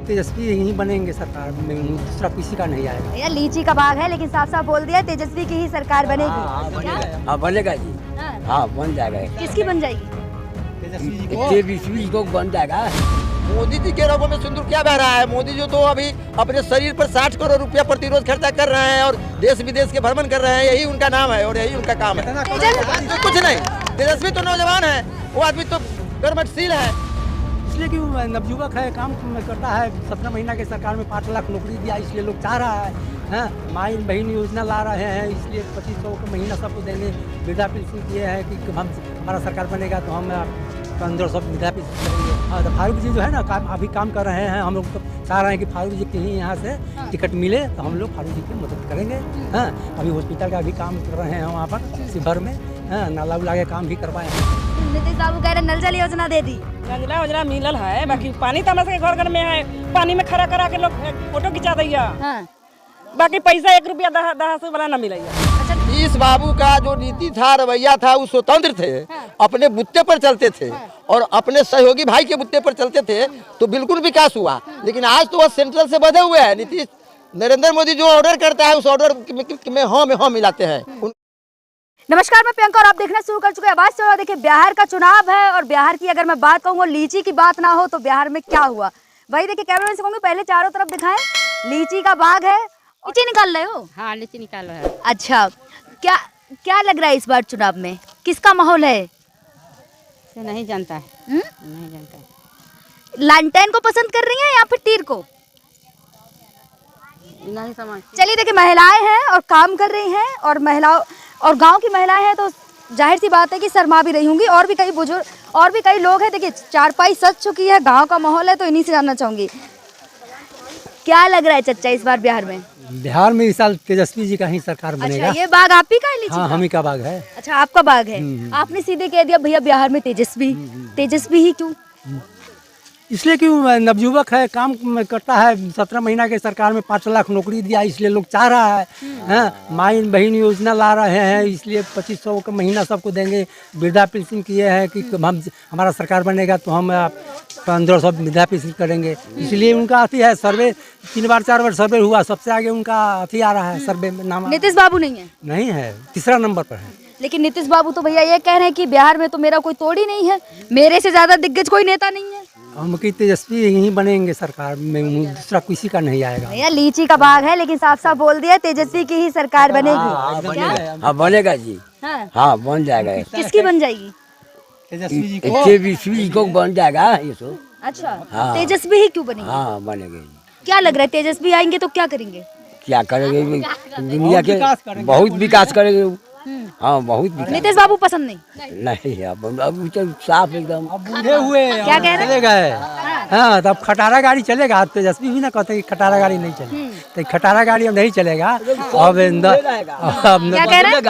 तेजस्वी ही बनेंगे सरकार में, दूसरा किसी का नहीं आएगा। भैया लीची का बाग है लेकिन साफ साफ बोल दिया तेजस्वी की ही सरकार बनेगी। हाँ बनेगा जी। हाँ। हाँ बन जाएगा। किसकी बन जाएगी? तेजस्वी को बन जाएगा। मोदी जी के रगों में सिंदूर क्या बह रहा है? मोदी जी तो अभी अपने शरीर पर 60 करोड़ रुपया प्रतिरोध खर्चा कर रहे हैं और देश विदेश के भ्रमण कर रहे हैं। यही उनका नाम है और यही उनका काम है। तो कुछ नहीं, तेजस्वी तो नौजवान है, वो आदमी तो कर्मठशील है। इसलिए कि नवयुवक है, काम करता है। 17 महीना के सरकार में 5 लाख नौकरी दिया, इसलिए लोग चाह रहा है। हाँ, माई बहन योजना ला रहे हैं, इसलिए 2500 का महीना सबको देंगे। वृद्धा पेंशन ये है कि हम हमारा सरकार बनेगा तो हम 1500 वृद्धा पेंशन करेंगे। हाँ, तो फारूक जी जो है ना अभी काम कर रहे हैं। हम लोग तो चाह रहे हैं कि फारूक जी के ही यहाँ से टिकट मिले तो हम लोग फारूक जी की मदद करेंगे। हाँ, अभी हॉस्पिटल का भी काम कर रहे हैं वहाँ पर शिवहर में। हाँ, नाला उला के काम भी करवाए हैं। नीतीश बाबू कह रहे नल जल योजना दे दी। नजला वजला मिलल है, बाकी पानी तो हमारे घर घर में है। पानी में खड़ा करा के लोग फोटो खिंचा दैया। हाँ। बाकी पैसा 1 रुपया 10 वाला न मिलेगा। इस बाबू का जो नीति था, रवैया था, वो स्वतंत्र थे। अपने बुत्ते पर चलते थे और अपने सहयोगी भाई के बुत्ते पर चलते थे तो बिल्कुल विकास हुआ। लेकिन आज तो वह सेंट्रल से बधे हुए हैं। नीतीश नरेंद्र मोदी जो ऑर्डर करता है उस ऑर्डर में हाँ मिलाते हैं। नमस्कार, मैं प्रियंका और आप देखना शुरू कर चुके हैं आवाज से। देखिए बिहार का चुनाव है और बिहार की अगर मैं बात कहूँ लीची की बात ना हो तो बिहार में क्या हुआ वही देखिए। कैमरा से कहूँगी पहले चारों तरफ दिखाएं। लीची का बाग है, लीची निकाल रहे हो? हाँ लीची निकाल रहे हैं। अच्छा, क्या लग रहा है इस बार चुनाव में किसका माहौल है? से नहीं जानता है। नहीं जानता है। लालटेन को पसंद कर रही हैं या फिर तीर को? नहीं समझ। चलिए देखिए महिलाएं हैं और काम कर रही हैं और महिलाओं और गांव की महिलाएं हैं तो जाहिर सी बात है कि शर्मा भी रही होंगी। और भी कई बुजुर्ग और भी कई लोग हैं। देखिए चारपाई सज चुकी है, गांव का माहौल है तो इन्हीं से जानना चाहूंगी क्या लग रहा है चच्चा इस बार बिहार में? बिहार में इस साल तेजस्वी जी का ही सरकार बनेगा। अच्छा, ये बाग आप ही का है लीची हाँ, का? हम ही का बाग है। अच्छा, आपका बाग है। आपने सीधे कह दिया भैया बिहार में तेजस्वी। तेजस्वी ही क्यों? इसलिए कि नवयुवक है, काम करता है। 17 महीना के सरकार में 5 लाख नौकरी दिया, इसलिए लोग चाह रहा है। हाँ, माई बहन योजना ला रहे हैं, इसलिए 2500 का महीना सबको देंगे। वृद्धा पेंशन किए हैं कि हम हमारा सरकार बनेगा तो हम 1500 वृद्धा पेंशन करेंगे। इसलिए उनका अथी है। सर्वे 3 बार 4 बार सर्वे हुआ, सबसे आगे उनका अथी आ रहा है सर्वे में नाम। नीतीश बाबू नहीं है? नहीं है, तीसरा नंबर पर है। लेकिन नीतीश बाबू तो भैया ये कह रहे हैं कि बिहार में तो मेरा कोई तोड़ ही नहीं है, मेरे से ज्यादा दिग्गज कोई नेता नहीं है। हम की तेजस्वी ही बनेंगे सरकार में, दूसरा किसी का नहीं आएगा। भैया लीची का बाग है लेकिन साफ साफ बोल दिया तेजस्वी की ही सरकार बनेगी। हाँ बनेगा जी। हाँ। हाँ बन जाएगा। किसकी बन जाएगी? तेजस्वी को बन जाएगा ये तो। अच्छा, हाँ। तेजस्वी ही क्यों बनेगी? हाँ बनेगा। क्या लग रहा है तेजस्वी आएंगे तो क्या करेंगे? क्या करेंगे? दुनिया के बहुत विकास करेंगे। हाँ बहुत विकास। नीतीश बाबू पसंद नहीं? नहीं अब तो साफ एकदम। बूढ़े हुए क्या कह रहे हैं? चले गए। हाँ, तब खटारा गाड़ी चलेगा। तेजस्वी भी ना कहते कि खटारा गाड़ी नहीं चले, तो खटारा गाड़ी अब नहीं चलेगा। अब क्या कह रहे हैं?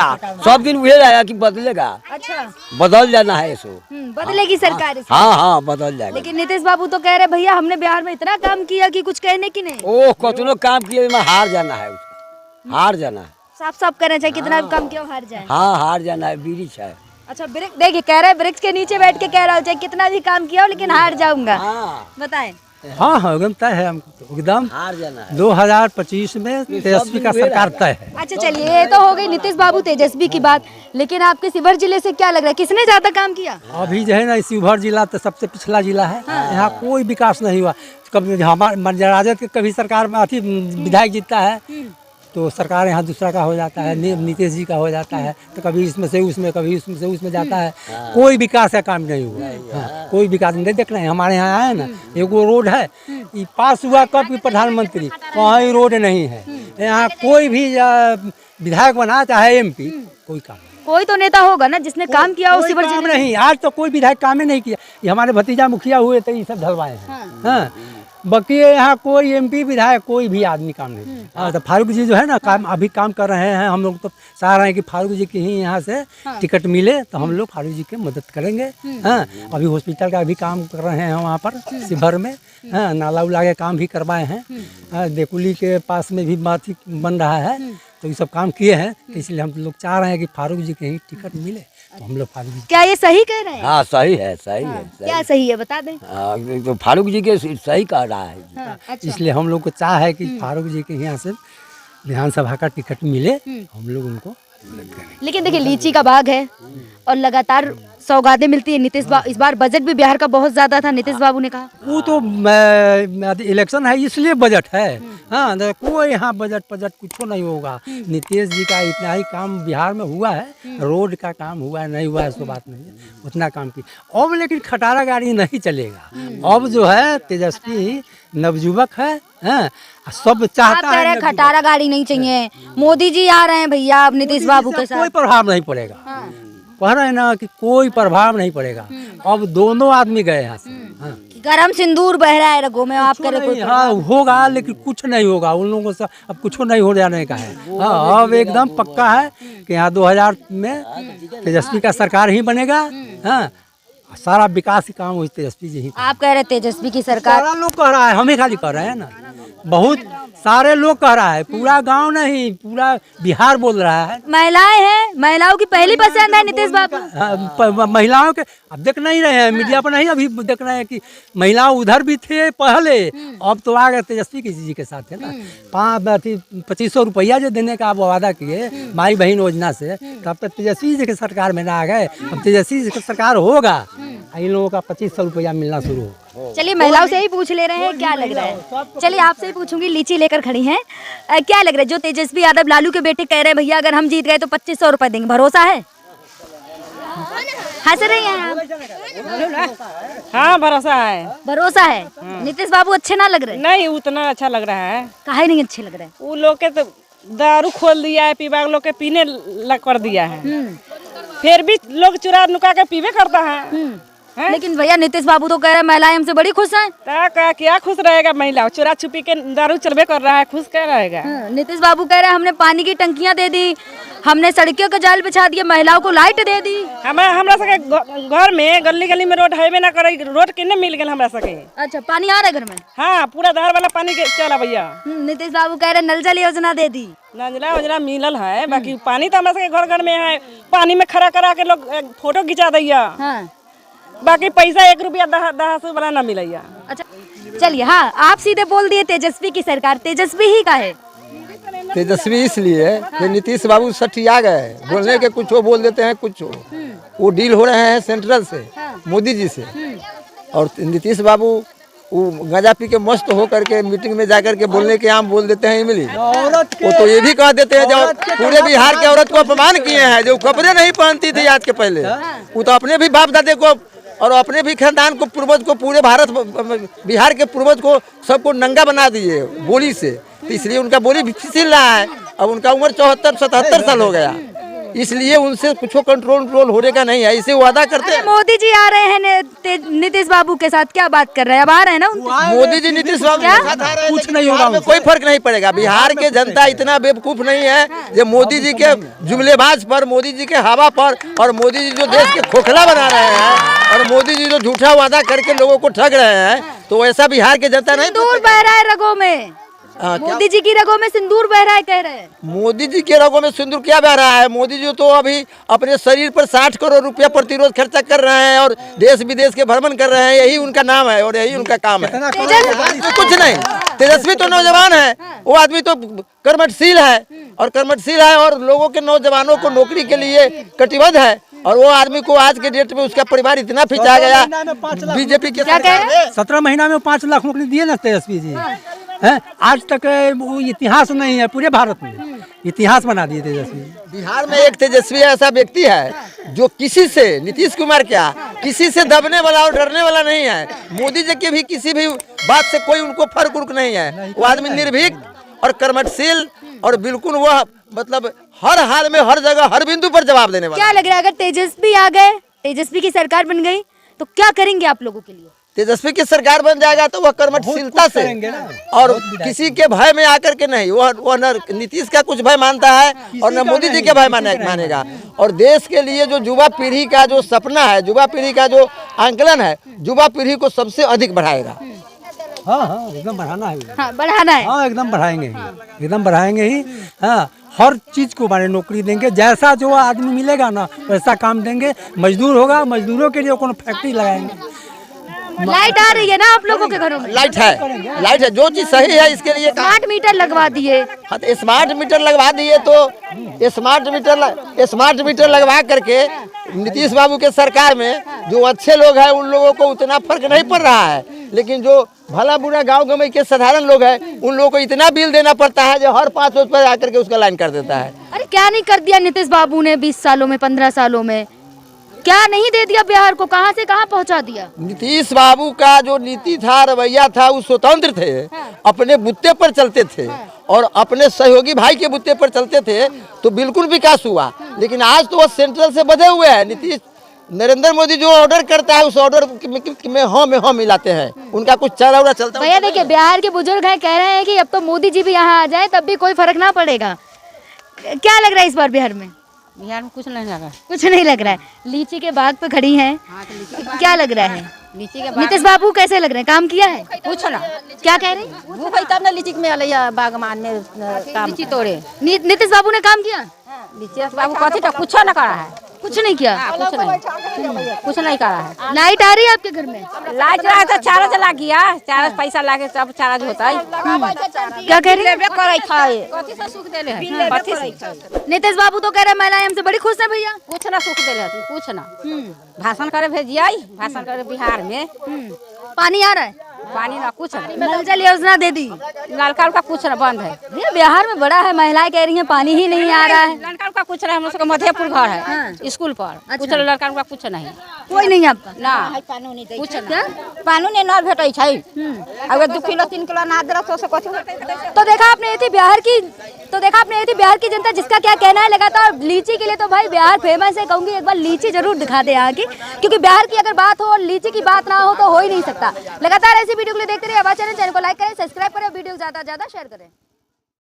सब दिन वही रहेगा कि बदलेगा। अच्छा, बदल जाना है इसको। बदलेगी सरकार इसमें। हाँ बदल जाएगा। लेकिन नीतीश बाबू तो कह रहे भैया हमने बिहार में इतना काम किया कि कुछ कहने की नहीं। ओह कतनो काम किए में हार जाना है उसको। हार जाना है। साफ साफ कहना चाहिए कितना भी काम किया हार जाए। हाँ हार जाना है, वृक्ष है। अच्छा, वृक्ष देखिए कह रहे हैं वृक्ष के नीचे बैठ के कह रहा है कितना भी काम किया हो लेकिन हार जाऊंगा। हाँ बताएं। हाँ एकदम तय है हमको, एकदम हार जाना है। 2025 में तेजस्वी का सरकार तय है। अच्छा चलिए, ये तो हो गई नीतीश बाबू तेजस्वी की बात। लेकिन आपके शिवहर जिले से क्या लग रहा है किसने ज्यादा काम किया? अभी जो है ना शिवहर जिला तो सबसे पिछला जिला है। यहाँ कोई विकास नहीं हुआ। कभी हमारे राजद के कभी सरकार में अथी विधायक जीतता है तो सरकार यहाँ दूसरा का हो जाता है, नीतीश जी का हो जाता है, तो कभी इसमें से उसमें, कभी उसमें से उसमें जाता है। कोई विकास का काम नहीं हुआ। हाँ, कोई विकास नहीं देख रहे हैं। हमारे यहाँ आए ना, एगो रोड है, ये पास हुआ कब की प्रधानमंत्री, वहाँ ही रोड नहीं है। यहाँ कोई भी विधायक बना चाहे MP, कोई काम नहीं। कोई तो नेता होगा ना जिसने काम किया हो शिवहर जिले में? नहीं, आज तो कोई विधायक काम ही नहीं किया। ये हमारे भतीजा मुखिया हुए तो ये सब ढलवाए हैं। हाँ, बाकी यहाँ कोई MP विधायक कोई भी आदमी काम नहीं। हाँ, तो फारूक जी जो है ना अभी काम कर रहे हैं। हम लोग तो चाह रहे हैं कि फारूक जी की ही यहाँ से टिकट मिले तो हम लोग फारूक जी की मदद करेंगे। हाँ, अभी हॉस्पिटल का भी काम कर रहे हैं वहाँ पर शिवहर में। हाँ, नाला उला के काम भी करवाए हैं। देकुली के पास में भी बात बन रहा है, तो ये सब काम किए हैं। तो इसलिए हम लोग चाह रहे हैं कि फारूक जी के ही टिकट मिले हम लोग फारूक जी। क्या ये सही कह रहे हैं? हाँ सही है, सही है, सही। क्या सही है बता दें। हाँ, तो फारूक जी के सही कह रहा है। हाँ, अच्छा। इसलिए हम लोग को चाह है कि फारूक जी के यहाँ से विधानसभा का टिकट मिले, हम लोग उनको लेकिन देखिए लीची का बाग है और लगातार सौगातें मिलती है। इस बार बजट भी बिहार का बहुत ज्यादा था, नीतीश बाबू ने कहा। वो तो इलेक्शन है इसलिए बजट है। हाँ, तो कोई यहाँ बजट कुछ नहीं होगा। नीतीश जी का इतना ही काम बिहार में हुआ है, रोड का काम हुआ है, नहीं हुआ है सो बात नहीं है, उतना काम की। अब लेकिन खटारा गाड़ी नहीं चलेगा। अब जो है तेजस्वी नवयुवक है, हाँ, सब आप चाहता कह रहे है हैं खटारा गाड़ी नहीं चाहिए, मोदी जी आ रहे हैं भैया अब नीतीश बाबू के साथ। कोई प्रभाव नहीं पड़ेगा। कह रहे हैं ना कि कोई प्रभाव नहीं पड़ेगा। अब दोनों आदमी गए यहाँ से। हाँ। गरम सिंदूर बह रहा है रगों में, आप कह रहे कोई हाँ होगा, लेकिन कुछ नहीं होगा उन लोगों से। अब कुछ नहीं हो जाने का है। हाँ, अब एकदम पक्का है कि यहाँ 2000 में तेजस्वी का सरकार ही बनेगा। हाँ, सारा विकास के काम हुई तेजस्वी जी ही। आप कह रहे तेजस्वी की सरकार। सारा लोग कह रहा है, हम ही खाली कह रहे हैं ना, बहुत सारे लोग कह रहा है, पूरा गांव नहीं पूरा बिहार बोल रहा है। महिलाएं हैं, महिलाओं की पहली पसंद है नीतीश बाबू। महिलाओं के अब देख नहीं रहे हैं, मीडिया पर नहीं अभी देख रहे हैं कि महिलाएं उधर भी थे पहले, अब तो आ गए तेजस्वी जी के साथ है ना। 2500 रुपया जो देने का आप वादा किए माई बहन योजना से, तब तक तेजस्वी जी के सरकार में ना आ गए। अब तेजस्वी जी की सरकार होगा, इन लोगों का 2500 रुपया मिलना शुरू हो। चलिए महिलाओं से ही पूछ ले रहे हैं क्या लग रहा है। चलिए आपसे ही पूछूंगी, लीची लेकर खड़ी हैं, क्या लग रहा है जो तेजस्वी यादव लालू के बेटे कह रहे हैं भैया अगर हम जीत गए तो 2500 रुपए देंगे, भरोसा है? हंस रही हैं आप? हाँ भरोसा है। भरोसा है। नीतीश बाबू अच्छे ना लग रहे? नहीं उतना अच्छा लग रहा है। काहे नहीं अच्छे लग रहे? वो लोग के तो दारू खोल दिया है, पीवा लोग के पीने लग कर दिया है, फिर भी लोग चुरा नुका के पीवे करता है। लेकिन भैया नीतीश बाबू तो कह रहे हैं महिलाएं हमसे बड़ी खुश हैं। क्या खुश रहेगा महिला, चुरा छुपी के दारू चलबे कर रहा है, खुश क्या रहेगा? नीतीश बाबू कह रहे हैं हमने पानी की टंकियां दे दी, हमने सड़कों का जाल बिछा दिया, महिलाओं को लाइट दे दी। हमरा सके घर में गली गली में रोड है ना करे, रोड किन्ने मिल गए हमरा सके। अच्छा पानी आ रहा है घर में? हाँ पूरा धार वाला पानी चला भैया। नीतीश बाबू कह रहे नल जल योजना दे दी। नजला योजना मिलल है, बाकी पानी तो हमरा सके घर घर में है, पानी में खड़ा करा के लोग फोटो खिंचा दिया। बाकी पैसा 1 रुपया 10 वाला ना मिलैया। अच्छा चलिए, हाँ आप सीधे बोल दिए तेजस्वी की सरकार, तेजस्वी ही का है। तेजस्वी इसलिए कि नीतीश बाबू सठिया गए, बोलने के कुछ वो बोल देते हैं कुछ वो डील हो रहे हैं सेंट्रल से, मोदी जी से। और नीतीश बाबू वो गंजा पी के मस्त हो करके मीटिंग में जाकर के बोलने के आम बोल देते हैं इमली। वो तो ये भी कह देते हैं जो पूरे बिहार के औरत को अपमान किए हैं, जो कपड़े नहीं पहनती थी आज के पहले, वो तो अपने भी बाप दादे को और अपने भी खानदान को पूर्वज को, पूरे भारत बिहार के पूर्वज को सबको नंगा बना दिए बोली से। तो इसलिए उनका बोली भी फिसल रहा है। अब उनका उम्र 74-77 साल हो गया, इसलिए उनसे कुछ कंट्रोल होने का नहीं है, इसे वादा करते हैं। मोदी जी आ रहे हैं नीतीश बाबू के साथ, क्या बात कर रहे हैं? अब आ रहे हैं ना मोदी जी नीतीश बाबू के साथ आ रहे हैं, कुछ नहीं होगा, कोई फर्क नहीं पड़ेगा। बिहार के जनता इतना बेवकूफ नहीं है जो मोदी जी के जुमलेबाज पर, मोदी जी के हवा पर, और मोदी जी जो देश के खोखला बना रहे हैं, और मोदी जी जो झूठा वादा करके लोगों को ठग रहे हैं, तो ऐसा बिहार के जनता नहीं। सिंदूर बह रहा है रगों में, मोदी जी की रगों में सिंदूर बह रहा है कह रहे हैं। मोदी जी के रगों में सिंदूर क्या बह रहा है? मोदी जी तो अभी अपने शरीर पर 60 करोड़ रुपया प्रतिरोध खर्चा कर रहे हैं और देश विदेश के भ्रमण कर रहे हैं, यही उनका नाम है और यही उनका काम है। कुछ नहीं, तेजस्वी तो नौजवान है, वो आदमी तो कर्मठशील है और लोगों के नौजवानों को नौकरी के लिए कटिबद्ध है। और वो आदमी को आज के डेट में उसका परिवार इतना पिछा गया बीजेपी के। 17 महीना में 5 लाख नौकरी दिए ना तेजस्वी जी हैं। आज तक वो इतिहास नहीं है, पूरे भारत में इतिहास बना दिए तेजस्वी। बिहार में एक तेजस्वी ऐसा व्यक्ति है जो किसी से, नीतीश कुमार क्या, किसी से दबने वाला और डरने वाला नहीं है। मोदी जी के भी किसी भी बात से कोई उनको फर्क उर्क नहीं है। वो आदमी निर्भीक और कर्मठशील और बिल्कुल वह मतलब हर हाल में, हर जगह, हर बिंदु पर जवाब देने वाला। क्या लग रहा है अगर तेजस्वी आ गए, तेजस्वी की सरकार बन गई तो क्या करेंगे आप लोगों के लिए? तेजस्वी की सरकार बन जाएगा तो वह कर्मठशीलता से और किसी के भय में आकर के नहीं, वह न नीतीश का कुछ भय मानता है और न मोदी जी के भय मानेगा। और देश के लिए जो युवा पीढ़ी का जो सपना है, युवा पीढ़ी का जो आंकलन है, युवा पीढ़ी को सबसे अधिक बढ़ाएगा। हाँ एकदम बढ़ाना है। हाँ बढ़ाना है। हाँ एकदम बढ़ाएंगे ही, एकदम बढ़ाएंगे ही। हाँ हर चीज़ को बारे नौकरी देंगे, जैसा जो आदमी मिलेगा ना वैसा काम देंगे। मजदूर होगा, मजदूरों के लिए कोनो फैक्ट्री लगाएंगे। लाइट आ रही है ना आप लोगों के घरों में? लाइट है, जो चीज सही है इसके लिए स्मार्ट मीटर लगवा दिए। हाँ तो स्मार्ट मीटर लगवा दिए, तो स्मार्ट मीटर लगवा करके नीतीश बाबू के सरकार में जो अच्छे लोग हैं उन लोगों को उतना फर्क नहीं पड़ रहा है, लेकिन जो भला बुरा गांव गंवई के साधारण लोग हैं उन लोगों को इतना बिल देना पड़ता है जो हर 5 रोज पर आकर के उसका लाइन कर देता है। अरे क्या नहीं कर दिया नीतीश बाबू ने 20 सालों में, 15 सालों में? क्या नहीं दे दिया बिहार को? कहां से कहां पहुंचा दिया? नीतीश बाबू का जो नीति था, रवैया था, वो स्वतंत्र थे, अपने बुत्ते पर चलते थे और अपने सहयोगी भाई के बुत्ते पर चलते थे, तो बिल्कुल विकास हुआ। लेकिन आज तो वो सेंट्रल से बधे हुए हैं। नीतीश नरेंद्र मोदी जो ऑर्डर करता है उस ऑर्डर में हाँ मिलाते हैं, उनका कुछ चारा उरा चलता है। भैया देखिए, बिहार के बुजुर्ग हैं, कह रहे हैं कि अब तो मोदी जी भी यहाँ आ जाए तब भी कोई फर्क ना पड़ेगा। क्या लग रहा है इस बार बिहार में? बिहार में कुछ नहीं लगा। कुछ नहीं लग रहा है। लीची के बाग पे खड़ी हैं, क्या लग रहा है? लीची के नीतीश बाबू कैसे लग रहे हैं? काम किया है? कुछ ना, क्या कह रहे हैं? वो भाई तब ना लीची में अलैया बागमान ने काम लीची तोड़े। नीतीश बाबू ने काम किया? लीची बाबू कथी तो कुछ ना करा है, कुछ नहीं किया। कुछ नहीं करा है। लाइट आ रही है आपके घर में? लाइट रहा तो चार्ज ला गया, चार्ज पैसा लाके सब चार्ज होता है। क्या कह रही है? नीतीश बाबू तो कह रहे हैं महिलाएं हमसे बड़ी खुश है। भैया कुछ ना सुख दे, कुछ ना भाषण करे भेजिए, भाषण करे बिहार में। पानी आ रहा है? पानी ना कुछ ना, नल जल योजना दे दी, लड़का का कुछ ना बंद है। ये बिहार में बड़ा है, महिलाएं कह रही हैं पानी ही नहीं आ रहा है। लड़का का कुछ नहीं, हम लोग का मधेपुर घर है, स्कूल पर कुछ लड़का का कुछ नहीं, कोई नहीं आपका ना कुछ ना, कानून न भेटे छै। अगर 2 किलो 3 किलो ना दे तो कथी होतै? तो देखा आपने ये थी बिहार की जनता जिसका क्या कहना है। लगातार लीची के लिए तो भाई बिहार फेमस है, कहूंगी एक बार लीची जरूर दिखा दे यहाँ की, क्योंकि बिहार की अगर बात हो और लीची की बात ना हो तो हो ही नहीं सकता। लगातार ऐसी वीडियो के लिए देखते रहिए आवाज चैनल को लाइक करें, सब्सक्राइब करें, वीडियो ज्यादा से ज्यादा शेयर करें।